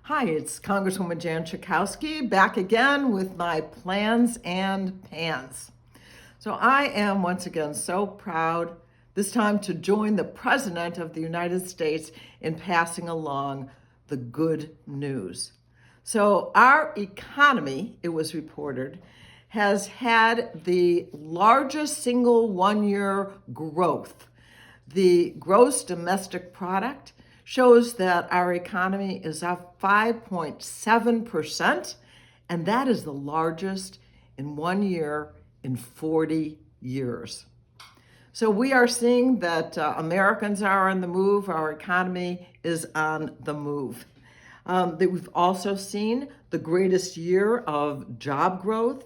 Hi, it's Congresswoman Jan Schakowsky back again with my plans and pans. So I am once again so proud this time to join the President of the United States in passing along the good news. So our economy, it was reported, has had the largest single one-year growth. The gross domestic product shows that our economy is up 5.7%, and that is the largest in 1 year in 40 years. So we are seeing that Americans are on the move, our economy is on the move. That we've also seen the greatest year of job growth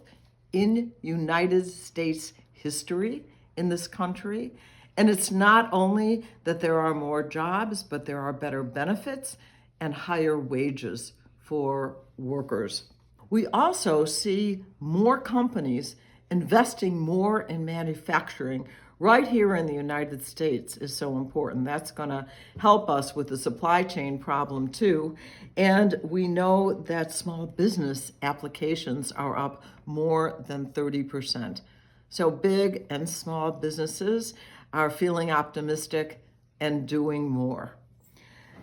in United States history in this country. And it's not only that there are more jobs, but there are better benefits and higher wages for workers. We also see more companies investing more in manufacturing right here in the United States is so important. That's going to help us with the supply chain problem too. And we know that small business applications are up more than 30%. So big and small businesses are feeling optimistic and doing more.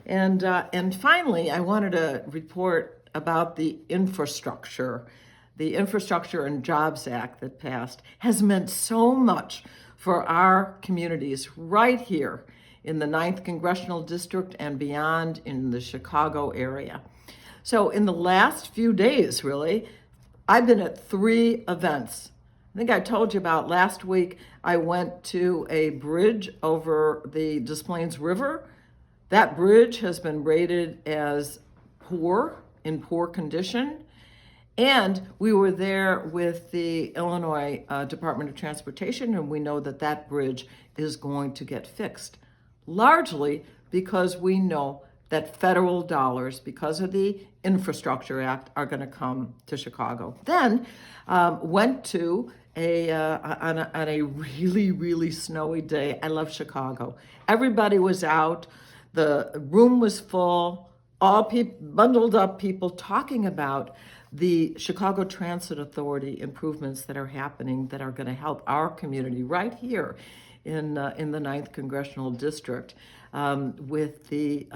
And finally, I wanted to report about the Infrastructure and Jobs Act that passed has meant so much for our communities right here in the 9th Congressional District and beyond in the Chicago area. So in the last few days, really, I've been at 3 events. I think I told you about last week, I went to a bridge over the Des Plaines River. That bridge has been rated as in poor condition. And we were there with the Illinois Department of Transportation, and we know that that bridge is going to get fixed, largely because we know that federal dollars, because of the Infrastructure Act, are going to come to Chicago. Then went to on a really, really snowy day. I love Chicago. Everybody was out. The room was full. All bundled up people talking about the Chicago Transit Authority improvements that are happening that are going to help our community right here in the 9th Congressional District with the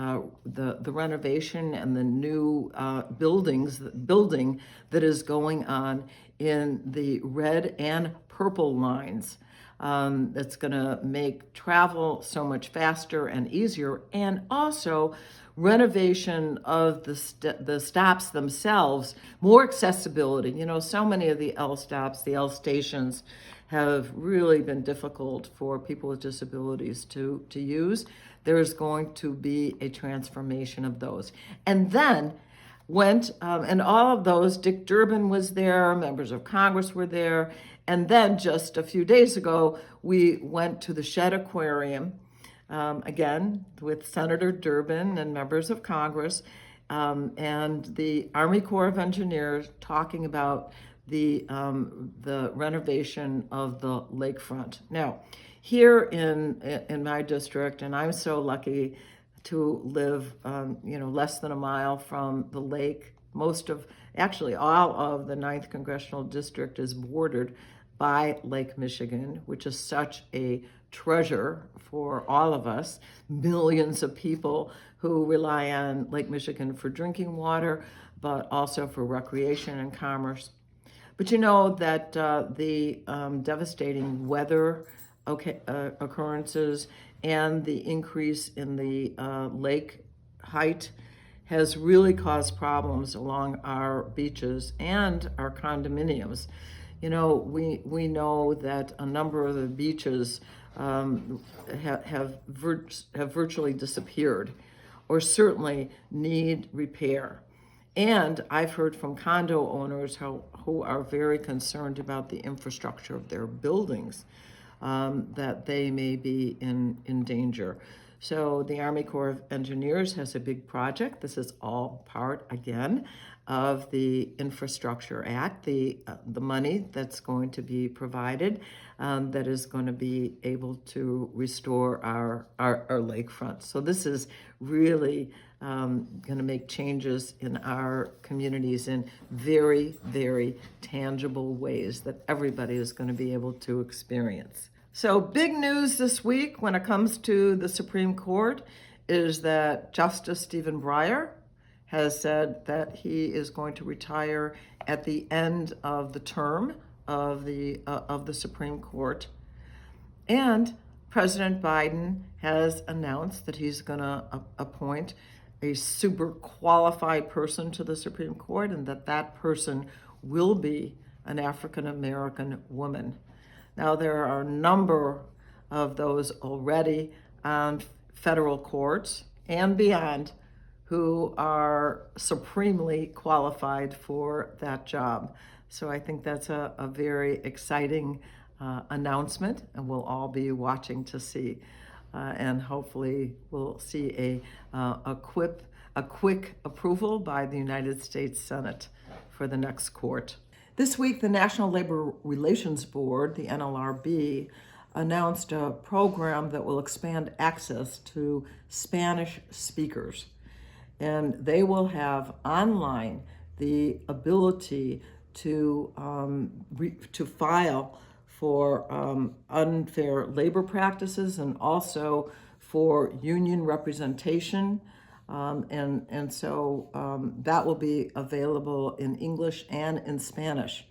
renovation and the new building that is going on in the red and purple lines. That's going to make travel so much faster and easier, and also renovation of the stops themselves, more accessibility. You know, so many of the L stops, the L stations, have really been difficult for people with disabilities to use. There's going to be a transformation of those. And then went, and all of those, Dick Durbin was there, members of Congress were there, and then just a few days ago, we went to the Shedd Aquarium, again, with Senator Durbin and members of Congress, and the Army Corps of Engineers talking about the renovation of the lakefront. Now, here in my district, and I'm so lucky to live, less than a mile from the lake. Actually all of the 9th Congressional District is bordered by Lake Michigan, which is such a treasure for all of us, millions of people who rely on Lake Michigan for drinking water, but also for recreation and commerce. But you know that the devastating weather occurrences and the increase in the lake height has really caused problems along our beaches and our condominiums. You know, we know that a number of the beaches have virtually disappeared, or certainly need repair. And I've heard from condo owners who are very concerned about the infrastructure of their buildings, that they may be in danger. So the Army Corps of Engineers has a big project. This is all part, again, of the Infrastructure Act, the money that's going to be provided, that is going to be able to restore our lakefront. So this is really going to make changes in our communities in very, very tangible ways that everybody is going to be able to experience. So big news this week when it comes to the Supreme Court is that Justice Stephen Breyer has said that he is going to retire at the end of the term of the Supreme Court. And President Biden has announced that he's going to appoint a super qualified person to the Supreme Court, and that person will be an African American woman. Now, there are a number of those already on federal courts and beyond who are supremely qualified for that job. So I think that's a very exciting announcement, and we'll all be watching to see. And hopefully we'll see a quick approval by the United States Senate for the next court. This week, the National Labor Relations Board, the NLRB, announced a program that will expand access to Spanish speakers. And they will have online the ability to file for unfair labor practices and also for union representation. So that will be available in English and in Spanish.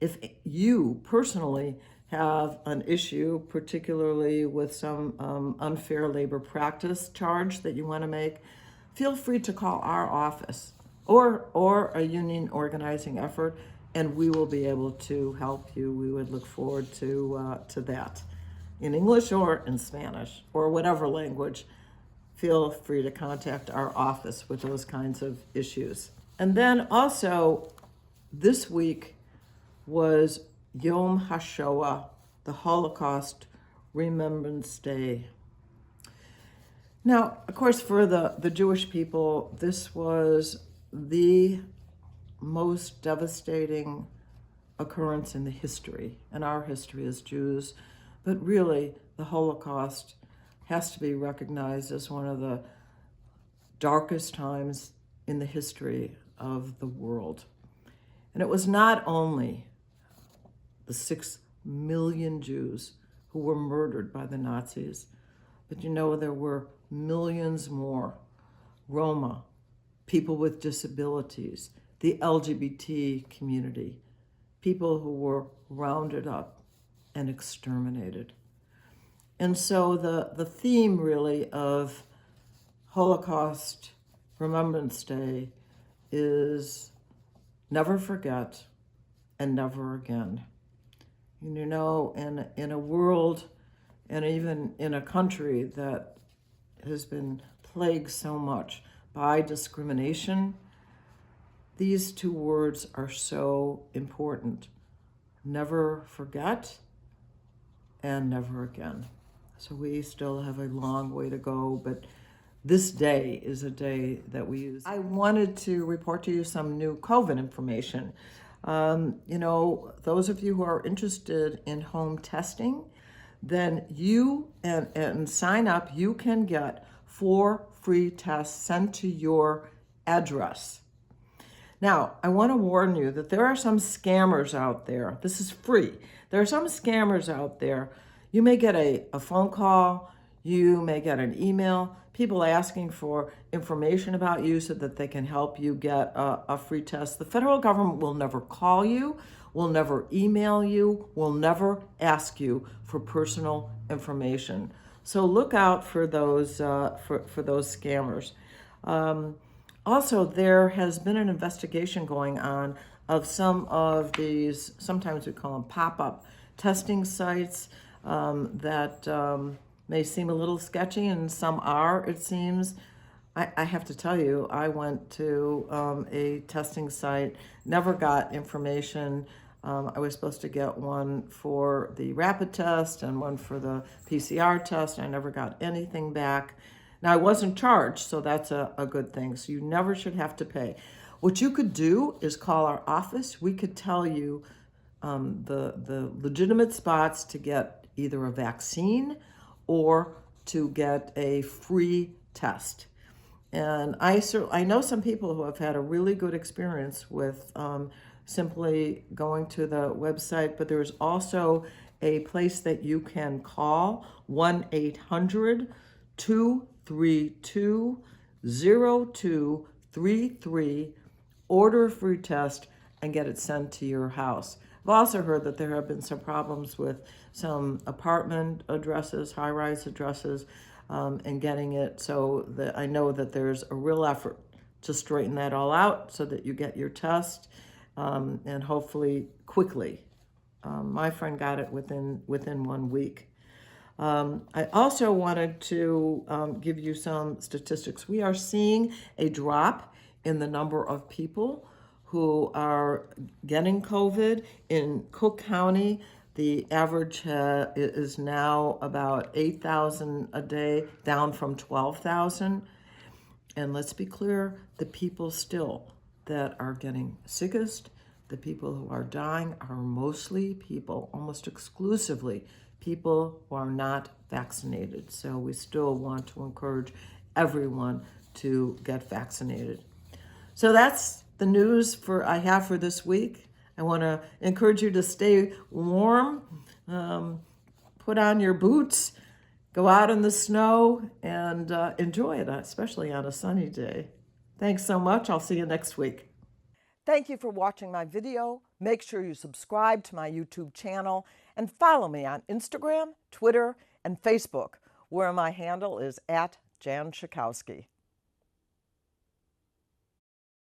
If you personally have an issue, particularly with some unfair labor practice charge that you want to make, feel free to call our office or a union organizing effort, and we will be able to help you. We would look forward to that in English or in Spanish or whatever language. Feel free to contact our office with those kinds of issues. And then also this week was Yom HaShoah, the Holocaust Remembrance Day. Now, of course, for the Jewish people, this was the most devastating occurrence in our history as Jews. But really, the Holocaust has to be recognized as one of the darkest times in the history of the world. And it was not only the 6 million Jews who were murdered by the Nazis, but there were millions more: Roma, people with disabilities, the LGBT community, people who were rounded up and exterminated. And so the theme really of Holocaust Remembrance Day is never forget and never again. In a world and even in a country that has been plagued so much by discrimination, these two words are so important. Never forget and never again. So we still have a long way to go, but this day is a day that we use. I wanted to report to you some new COVID information. Those of you who are interested in home testing, then you and sign up, you can get 4 free tests sent to your address. Now, I want to warn you that there are some scammers out there. This is free. There are some scammers out there. You may get a phone call, you may get an email, people asking for information about you so that they can help you get a free test. The federal government will never call you, will never email you, will never ask you for personal information. So look out for those scammers. Also, there has been an investigation going on of some of these, sometimes we call them pop-up testing sites that may seem a little sketchy, and some are, it seems. I have to tell you, I went to a testing site, never got information. I was supposed to get one for the rapid test and one for the PCR test. I never got anything back. Now, I wasn't charged, so that's a good thing. So you never should have to pay. What you could do is call our office. We could tell you the legitimate spots to get either a vaccine or to get a free test. And I know some people who have had a really good experience with simply going to the website, but there's also a place that you can call 1-800-232-0233, order a free test, and get it sent to your house. I've also heard that there have been some problems with some apartment addresses, high-rise addresses, and getting it. So that I know that there's a real effort to straighten that all out so that you get your test, and hopefully quickly. My friend got it within 1 week. I also wanted to give you some statistics. We are seeing a drop in the number of people who are getting COVID. In Cook County, the average is now about 8,000 a day, down from 12,000. And let's be clear, the people still that are getting sickest, the people who are dying are mostly people, almost exclusively people who are not vaccinated. So we still want to encourage everyone to get vaccinated. So that's the news I have for this week. I want to encourage you to stay warm, put on your boots, go out in the snow, and enjoy it, especially on a sunny day. Thanks so much. I'll see you next week. Thank you for watching my video. Make sure you subscribe to my YouTube channel and follow me on Instagram, Twitter, and Facebook, where my handle is @Jan Schakowsky.